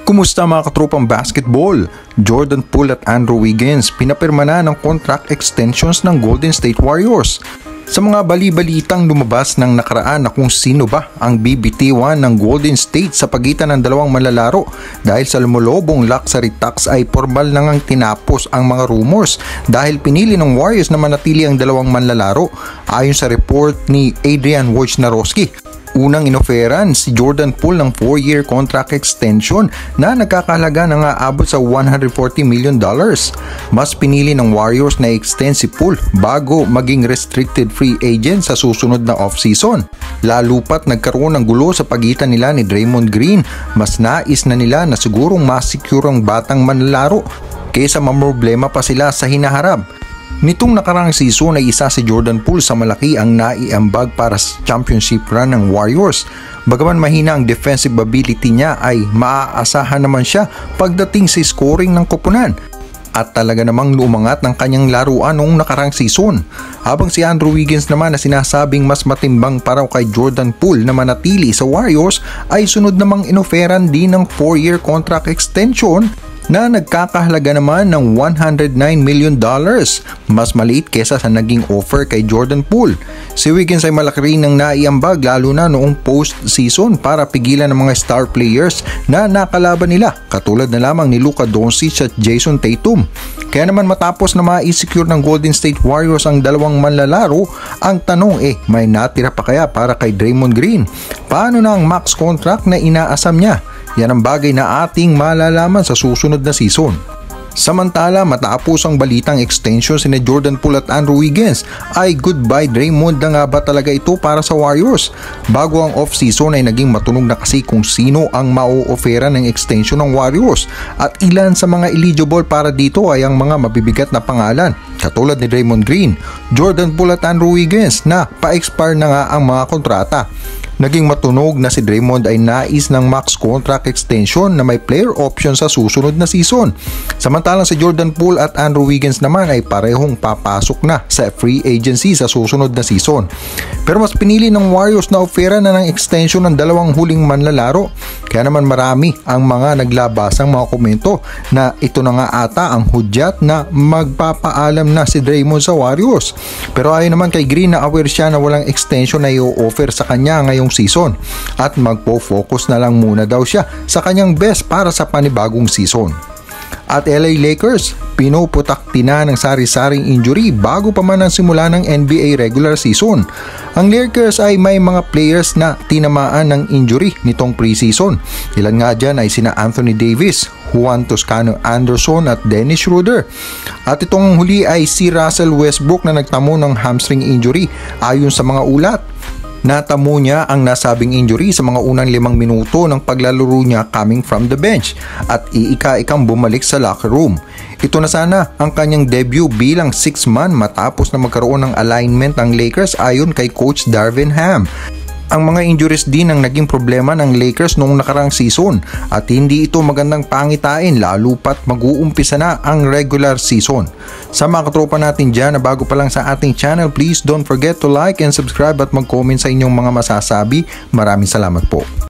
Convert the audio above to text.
Kumusta mga katropang basketball? Jordan Poole at Andrew Wiggins pinapirma na ng contract extensions ng Golden State Warriors. Sa mga bali-balitang lumabas ng nakaraan na kung sino ba ang BBT1 ng Golden State sa pagitan ng dalawang manlalaro dahil sa lumulobong luxury tax ay formal na ngang tinapos ang mga rumors dahil pinili ng Warriors na manatili ang dalawang manlalaro ayon sa report ni Adrian Wojnarowski. Unang inoferan si Jordan Poole ng 4-year contract extension na nagkakahalaga ng aabot sa $140 million. Mas pinili ng Warriors na extend si Poole bago maging restricted free agent sa susunod na offseason. Lalo pat nagkaroon ng gulo sa pagitan nila ni Draymond Green. Mas nais na nila na sigurong masecure ang batang manlalaro kaysa mamroblema pa sila sa hinaharap. Nitong nakarang season ay isa si Jordan Poole sa malaki ang naiambag para sa championship run ng Warriors. Bagaman mahina ang defensive ability niya ay maaasahan naman siya pagdating sa scoring ng koponan. At talaga namang lumangat ng kanyang laruan noong nakarang season. Habang si Andrew Wiggins naman na sinasabing mas matimbang para kay Jordan Poole na manatili sa Warriors ay sunod namang inoferan din ng 4-year contract extension na nagkakahalaga naman ng $109 million. Mas maliit kesa sa naging offer kay Jordan Poole. Si Wiggins ay malaki rin ng naiambag lalo na noong post-season para pigilan ng mga star players na nakalaban nila katulad na lamang ni Luka Doncic at Jason Tatum. Kaya naman matapos na ma-secure ng Golden State Warriors ang dalawang manlalaro, ang tanong may natira pa kaya para kay Draymond Green? Paano na ang max contract na inaasam niya? Yan ang bagay na ating malalaman sa susunod na season. Samantala, matapos ang balitang extension sina Jordan Poole at Andrew Wiggins ay goodbye Draymond na nga ba talaga ito para sa Warriors? Bago ang off-season ay naging matunog na kasi kung sino ang mau-offera ng extension ng Warriors at ilan sa mga eligible para dito ay ang mga mabibigat na pangalan katulad ni Draymond Green, Jordan Poole at Andrew Wiggins na pa-expire na nga ang mga kontrata. Naging matunog na si Draymond ay nais ng max contract extension na may player option sa susunod na season. Samantalang si Jordan Poole at Andrew Wiggins naman ay parehong papasok na sa free agency sa susunod na season. Pero mas pinili ng Warriors na ofera na ng extension ng dalawang huling manlalaro. Kaya naman marami ang mga naglabasang mga komento na ito na nga ata ang hudyat na magpapaalam na si Draymond sa Warriors. Pero ayon naman kay Green na aware siya na walang extension na i-offer sa kanya ngayong season at magpo-focus na lang muna daw siya sa kanyang best para sa panibagong season. At LA Lakers, pinuputakti na ng sari-saring injury bago pa man ang simula ng NBA regular season. Ang Lakers ay may mga players na tinamaan ng injury nitong preseason. Ilan nga dyan ay sina Anthony Davis, Juan Toscano Anderson at Dennis Schroeder. At itong huli ay si Russell Westbrook na nagtamo ng hamstring injury ayon sa mga ulat. Natamo niya ang nasabing injury sa mga unang 5 minuto ng paglalaro niya coming from the bench at iika-ikang bumalik sa locker room. Ito na sana ang kanyang debut bilang 6-man matapos na magkaroon ng alignment ng Lakers ayon kay Coach Darvin Ham. Ang mga injuries din ang naging problema ng Lakers noong nakarang season at hindi ito magandang pangitain lalo pat mag-uumpisa na ang regular season. Sa mga katropa natin dyan na bago pa lang sa ating channel, please don't forget to like and subscribe at mag-comment sa inyong mga masasabi. Maraming salamat po.